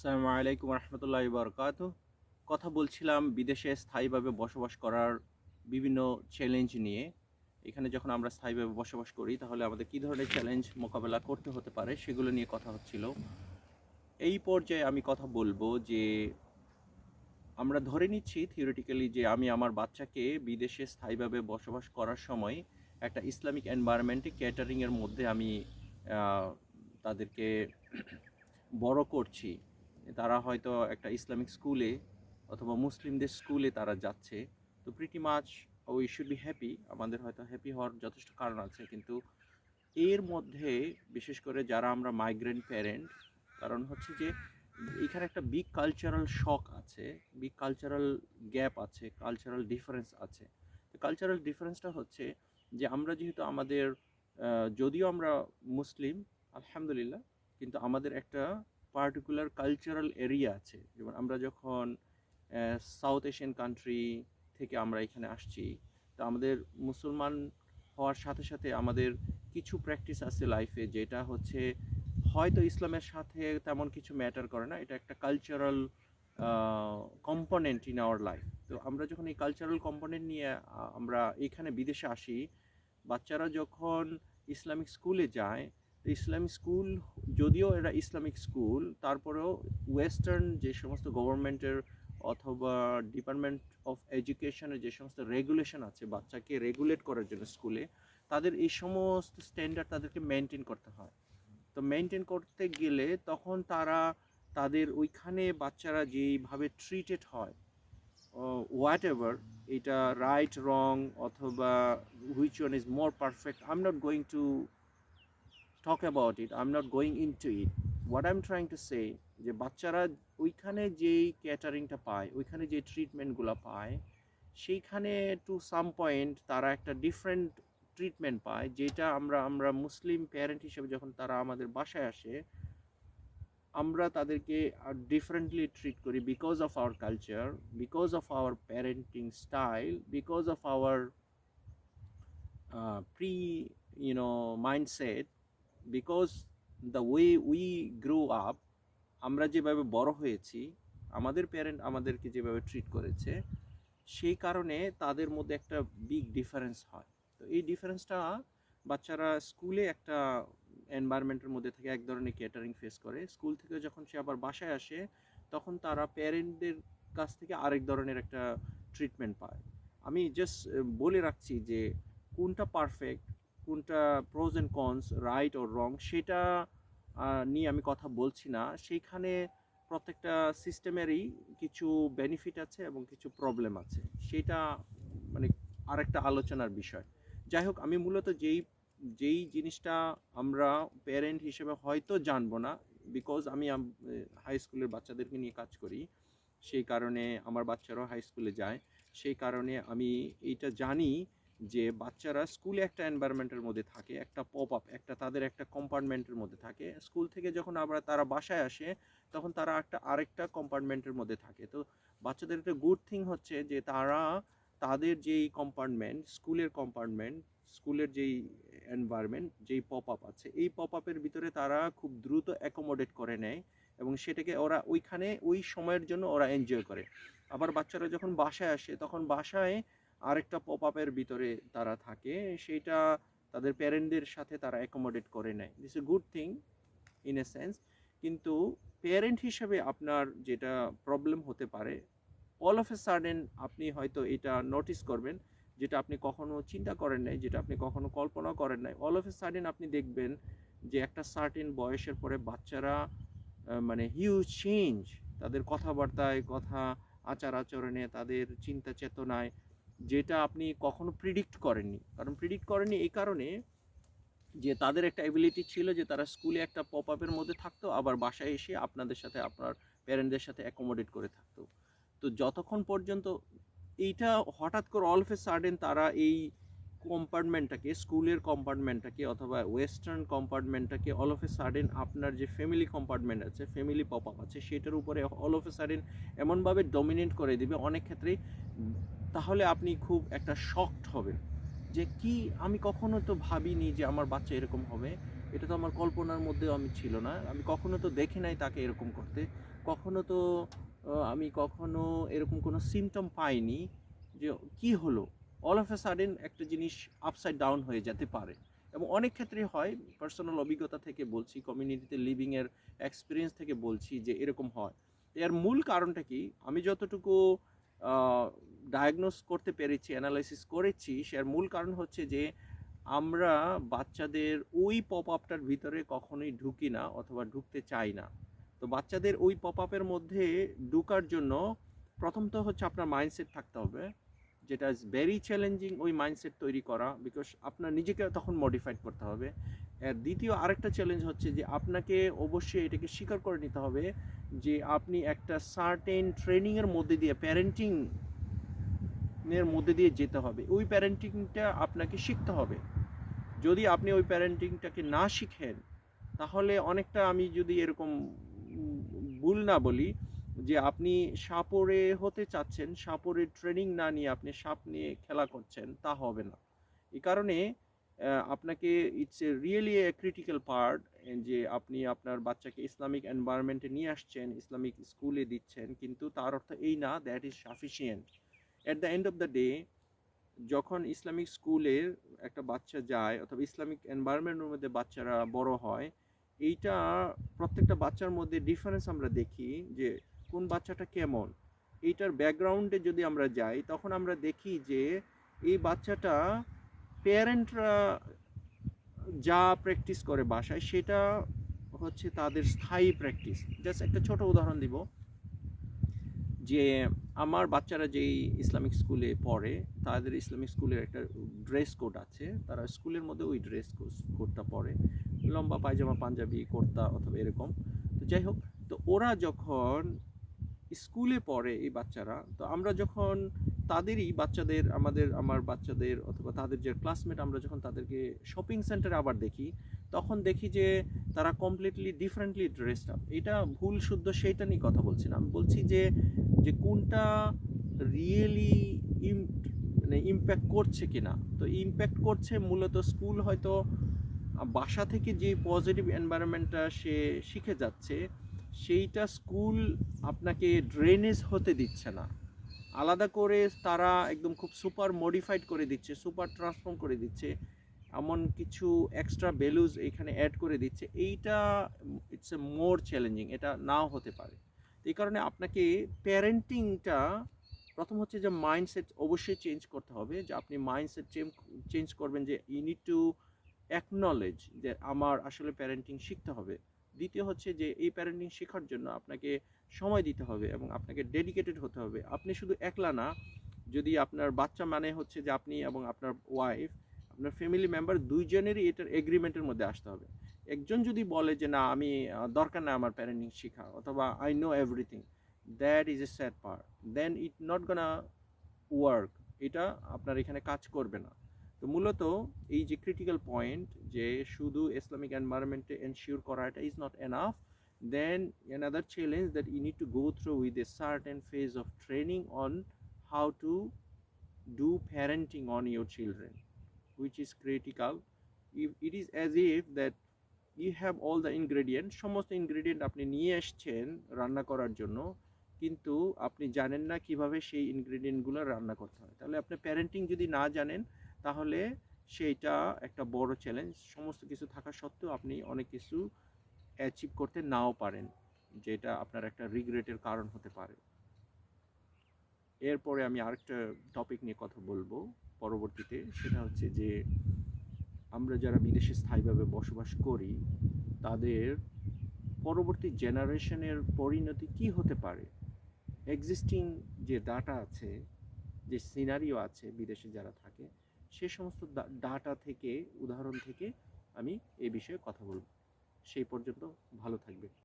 আসসালামু আলাইকুম রহমতুল্লাহি বারকাতুহ। কথা বলছিলাম বিদেশে স্থায়ীভাবে বসবাস করার বিভিন্ন চ্যালেঞ্জ নিয়ে। এখানে যখন আমরা স্থায়ীভাবে বসবাস করি তাহলে আমাদের কী ধরনের চ্যালেঞ্জ মোকাবেলা করতে হতে পারে সেগুলো নিয়ে কথা হচ্ছিল। এই পর্যায়ে আমি কথা বলবো যে আমরা ধরে নিচ্ছি থিওরিটিক্যালি যে আমি আমার বাচ্চাকে বিদেশে স্থায়ীভাবে বসবাস করার সময় একটা ইসলামিক এনভায়রনমেন্টে ক্যাটারিংয়ের মধ্যে আমি আহ, তাদেরকে বড় করছি। তারা হয়তো একটা ইসলামিক স্কুলে অথবা মুসলিমদের স্কুলে তারা যাচ্ছে। তো pretty much we should be happy. আমাদের হয়তো হ্যাপি হওয়ার যথেষ্ট কারণ আছে, কিন্তু এর মধ্যে বিশেষ করে যারা আমরা মাইগ্রেন্ট প্যারেন্ট, কারণ হচ্ছে যে এখানে একটা বিগ কালচারাল শক আছে, বিগ কালচারাল গ্যাপ আছে, কালচারাল ডিফারেন্স আছে। তো কালচারাল ডিফারেন্সটা হচ্ছে যে আমরা যেহেতু আমাদের যদিও আমরা মুসলিম আলহামদুলিল্লাহ, কিন্তু আমাদের একটা পার্টিকুলার কালচারাল এরিয়া আছে। যেমন আমরা যখন সাউথ এশিয়ান কান্ট্রি থেকে আমরা এখানে আসছি, তো আমাদের মুসলমান হওয়ার সাথে সাথে আমাদের কিছু প্র্যাকটিস আছে লাইফে, যেটা হচ্ছে হয়তো ইসলামের সাথে তেমন কিছু ম্যাটার করে না, এটা একটা cultural component in our life. তো আমরা যখন এই কালচারাল কম্পোনেন্ট নিয়ে আমরা এখানে বিদেশে আসি, বাচ্চারা যখন ইসলামিক স্কুলে যায়, তো ইসলামিক স্কুল যদিও এরা ইসলামিক স্কুল, তারপরেও ওয়েস্টার্ন যে সমস্ত গভর্নমেন্টের অথবা ডিপার্টমেন্ট অফ এডুকেশনের যে সমস্ত রেগুলেশন আছে বাচ্চাকে রেগুলেট করার জন্য স্কুলে, তাদের এই সমস্ত স্ট্যান্ডার্ড তাদেরকে মেনটেন করতে হয়। তো মেনটেন করতে গেলে তখন তারা তাদের ওইখানে বাচ্চারা যেইভাবে ট্রিটেড হয়, হোয়াট এভার, এটা রাইট রং অথবা which one is more perfect, I am not going to talk about it, I am not going into it. What I am trying to say, যে বাচ্চারা ওইখানে যেই ক্যাটারিংটা পায়, ওইখানে যে ট্রিটমেন্টগুলো পায়, সেইখানে টু সাম পয়েন্ট তারা একটা ডিফারেন্ট ট্রিটমেন্ট পায়, যেটা আমরা মুসলিম প্যারেন্ট হিসেবে যখন তারা আমাদের বাসায় আসে, আমরা তাদেরকে ডিফারেন্টলি ট্রিট করি because of our culture, because of our parenting style, because of our pre mindset, because the way we grow up, আমরা যেভাবে বড় হয়েছি, আমাদের প্যারেন্ট আমাদেরকে যেভাবে ট্রিট করেছে, সেই কারণে তাদের মধ্যে একটা বিগ ডিফারেন্স হয়। তো এই ডিফারেন্সটা বাচ্চারা স্কুলে একটা এনভায়রনমেন্টের মধ্যে থেকে এক ধরনের ক্যাটারিং ফেস করে, স্কুল থেকে যখন সে আবার বাসায় আসে তখন তারা প্যারেন্টদের কাছ থেকে আরেক ধরনের একটা ট্রিটমেন্ট পায়। আমি জাস্ট বলে রাখছি যে কোনটা পারফেক্ট, কোনটা প্রোজ অ্যান্ড কনস, রাইট ও রং, সেটা নিয়ে আমি কথা বলছি না। সেইখানে প্রত্যেকটা সিস্টেমেরই কিছু বেনিফিট আছে এবং কিছু প্রবলেম আছে, সেটা মানে আরেকটা আলোচনার বিষয়। যাই হোক, আমি মূলত যেই যেই জিনিসটা আমরা প্যারেন্ট হিসেবে হয়তো জানবো না, বিকজ আমি হাই স্কুলের বাচ্চাদেরকে নিয়ে কাজ করি, সেই কারণে আমার বাচ্চারাও হাই স্কুলে যায়, সেই কারণে আমি এইটা জানি যে বাচ্চারা স্কুলে একটা এনভায়রনমেন্টের মধ্যে থাকে, একটা পপ আপ, একটা তাদের একটা কম্পার্টমেন্টের মধ্যে থাকে। স্কুল থেকে যখন আবার তারা বাসায় আসে তখন তারা একটা আরেকটা কম্পার্টমেন্টের মধ্যে থাকে। তো বাচ্চাদের একটা গুড থিং হচ্ছে যে তারা তাদের যেই কম্পার্টমেন্ট, স্কুলের কম্পার্টমেন্ট, স্কুলের যেই এনভায়রনমেন্ট, যেই পপ আপ আছে, এই পপ আপের ভিতরে তারা খুব দ্রুত অ্যাকোমোডেট করে নেয় এবং সেটাকে ওরা ওইখানে ওই সময়ের জন্য ওরা এনজয় করে। আবার বাচ্চারা যখন বাসায় আসে তখন বাসায় আরেকটা পপ আপের ভিতরে তারা থাকে, সেইটা তাদের প্যারেন্টদের সাথে তারা অ্যাকোমোডেট করে নেয়। This a good thing in a sense. কিন্তু প্যারেন্ট হিসেবে আপনার যেটা প্রবলেম হতে পারে, অল অফ এ সাডেন আপনি হয়তো এটা নোটিস করবেন, যেটা আপনি কখনো চিন্তা করেন নাই, যেটা আপনি কখনো কল্পনা করেন নাই। অল অফ এ সাডেন আপনি দেখবেন যে একটা সার্টেন বয়সের পরে বাচ্চারা মানে হিউজ চেঞ্জ, তাদের কথাবার্তায়, কথা আচার আচরণে, তাদের চিন্তা চেতনায়, যেটা আপনি কখনো প্রিডিক্ট করেননি। কারণ প্রিডিক্ট করেননি এই কারণে যে তাদের একটা এবিলিটি ছিল যে তারা স্কুলে একটা পপ আপের মধ্যে থাকতো, আবার বাসায় এসে আপনাদের সাথে, আপনার প্যারেন্টদের সাথে অ্যাকোমোডেট করে থাকতো। তো যতক্ষণ পর্যন্ত এইটা হঠাৎ করে অল অফ এ সাডেন তারা এই কম্পার্টমেন্টটাকে, স্কুলের কম্পার্টমেন্টটাকে অথবা ওয়েস্টার্ন কম্পার্টমেন্টটাকে অল অফ এ সাডেন আপনার যে ফ্যামিলি কম্পার্টমেন্ট আছে, ফ্যামিলি পপ আপ আছে, সেটার উপরে অল অফ এ সাডেন এমনভাবে ডমিনেট করে দিবে অনেক ক্ষেত্রেই, তাহলে আপনি খুব একটা শকড হবেন যে কি, আমি কখনো তো ভাবিনি যে আমার বাচ্চা এরকম হবে, এটা তো আমার কল্পনার মধ্যেও আমি ছিল না, আমি কখনো তো দেখি নাই তাকে এরকম করতে। কখনো তো আমি কখনো এরকম কোনো সিমটম পাইনি যে কি হলো, অল অফ এ সাডেন একটা জিনিস আপসাইড ডাউন হয়ে যেতে পারে। এবং অনেক ক্ষেত্রে হয়, পার্সোনাল অভিজ্ঞতা থেকে বলছি, কমিউনিটিতে লিভিংয়ের এক্সপিরিয়েন্স থেকে বলছি যে এরকম হয়। এর মূল কারণটা কি, আমি যতটুকু ডায়াগনোস করতে পেরেছি, অ্যানালাইসিস করেছি, এর মূল কারণ হচ্ছে যে আমরা বাচ্চাদের ওই পপ আপটার ভিতরে কখনোই ঢুকি না অথবা ঢুকতে চাই না। তো বাচ্চাদের ওই পপ আপের মধ্যে ঢুকার জন্য প্রথমত হচ্ছে আপনার মাইন্ডসেট থাকতে হবে, যেটা ইজ ভেরি চ্যালেঞ্জিং ওই মাইন্ডসেট তৈরি করা, বিকজ আপনার নিজেকে তখন মডিফাইড করতে হবে। আর দ্বিতীয় আরেকটা চ্যালেঞ্জ হচ্ছে যে আপনাকে অবশ্যই এটাকে স্বীকার করে নিতে হবে যে আপনি একটা সার্টেন ট্রেনিংয়ের মধ্যে দিয়ে, প্যারেন্টিং এর মধ্যে দিয়ে যেতে হবে। ওই প্যারেন্টিংটা আপনাকে শিখতে হবে। যদি আপনি ওই প্যারেন্টিংটাকে না শিখেন, তাহলে অনেকটা, আমি যদি এরকম ভুল না বলি, যে আপনি সাপরে হতে চাচ্ছেন, সাপরের ট্রেনিং না নিয়ে আপনি সাপ নিয়ে খেলা করছেন, তা হবে না। এই কারণে আপনাকে, it's a really a critical part, যে আপনি আপনার বাচ্চাকে ইসলামিক এনভায়রনমেন্টে নিয়ে আসছেন, ইসলামিক স্কুলে দিচ্ছেন, কিন্তু তার অর্থ এই না that is sufficient. At the end of the day, যখন ইসলামিক স্কুলের একটা বাচ্চা যায় অথবা ইসলামিক এনভায়রনমেন্টের মধ্যে বাচ্চারা বড় হয়, এইটা প্রত্যেকটা বাচ্চার মধ্যে ডিফারেন্স আমরা দেখি, যে কোন বাচ্চাটা কেমন। এইটার ব্যাকগ্রাউন্ডে যদি আমরা যাই, তখন আমরা দেখি যে এই বাচ্চাটা, প্যারেন্টরা যা প্র্যাকটিস করে বাসায়, সেটা হচ্ছে তাদের স্থায়ী প্র্যাকটিস। জাস্ট একটা ছোট উদাহরণ দিব, যে আমার বাচ্চারা যেই ইসলামিক স্কুলে পড়ে, তাদের ইসলামিক স্কুলের একটা ড্রেস কোড আছে, তারা স্কুলের মধ্যে ওই ড্রেস কোডটা পরে, লম্বা পায়জামা, পাঞ্জাবি, কুর্তা অথবা এরকম। তো যাই হোক, তো ওরা যখন স্কুলে পড়ে এই বাচ্চারা, তো আমরা যখন তাদেরই বাচ্চাদের, আমার বাচ্চাদের অথবা তাদের যে ক্লাসমেট, আমরা যখন তাদেরকে শপিং সেন্টারে আবার দেখি, তখন দেখি যে তারা কমপ্লিটলি ডিফারেন্টলি ড্রেসড আপ। এটা ভুল শুদ্ধ সেইটা নিয়ে কথা বলছি না, আমি বলছি যে যে কোনটা রিয়েলি মানে ইম্প্যাক্ট করছে কিনা। তো ইম্প্যাক্ট করছে মূলত স্কুল হয়তো বাসা থেকে যে পজিটিভ এনভায়রনমেন্টটা সে শিখে যাচ্ছে, সেইটা স্কুল আপনাকে ড্রেনেজ হতে দিচ্ছে না। আলাদা করে তারা একদম খুব সুপার মডিফাইড করে দিচ্ছে, সুপার ট্রান্সফর্ম করে দিচ্ছে, এমন কিছু এক্সট্রা ভ্যালুজ এখানে অ্যাড করে দিচ্ছে। এইটা ইটস এ মোর চ্যালেঞ্জিং, এটা নাও হতে পারে। এই কারণে আপনাকে প্যারেন্টিংটা, প্রথম হচ্ছে যে মাইন্ডসেট অবশ্যই চেঞ্জ করতে হবে, যে আপনি মাইন্ডসেট চেঞ্জ করবেন, যে ইউ নিড টু অ্যাকনলেজ যে আমার আসলে প্যারেন্টিং শিখতে হবে। দ্বিতীয় হচ্ছে যে এই প্যারেন্টিং শেখার জন্য আপনাকে সময় দিতে হবে এবং আপনাকে ডেডিকেটেড হতে হবে। আপনি শুধু একলা না, যদি আপনার বাচ্চা মানে হচ্ছে যে আপনি এবং আপনার ওয়াইফ, আপনার ফ্যামিলি মেম্বার দুইজনেরই এটার এগ্রিমেন্টের মধ্যে আসতে হবে। একজন যদি বলে যে না, আমি দরকার না আমার প্যারেন্টিং শেখা, অথবা I know everything, that is a sad part, then it not gonna work. এটা আপনার এখানে কাজ করবে না। তো মূলত এই যে ক্রিটিক্যাল পয়েন্ট, যে শুধু ইসলামিক এনভায়রনমেন্টে এনশিওর করাটা is not enough, then another challenge that you need to go through with a certain phase of training on how to do parenting on your children, which is critical. If it is as if that you have all the ingredients, সমস্ত ingredient আপনি নিয়ে এসছেন রান্না করার জন্য, কিন্তু আপনি জানেন না কিভাবে সেই ইনগ্রেডিয়েন্টগুলো রান্না করতে হয়, তাহলে আপনি প্যারেন্টিং যদি না জানেন, তাহলে সেইটা একটা বড় চ্যালেঞ্জ। সমস্ত কিছু থাকা সত্ত্বেও আপনি অনেক কিছু অ্যাচিভ করতে নাও পারেন, যেটা আপনার একটা রিগ্রেটের কারণ হতে পারে। এরপরে আমি আরেকটা টপিক নিয়ে কথা বলবো পরবর্তীতে, সেটা হচ্ছে যে আমরা যারা বিদেশে স্থায়ীভাবে বসবাস করি, তাদের পরবর্তী জেনারেশনের পরিণতি কি হতে পারে। এক্সিস্টিং যে ডাটা আছে, যে সিনারিও আছে বিদেশে যারা থাকে, সে সমস্ত ডাটা থেকে, উদাহরণ থেকে আমি এই বিষয়ে কথা বলবো। সেই পর্যন্ত ভালো থাকবেন।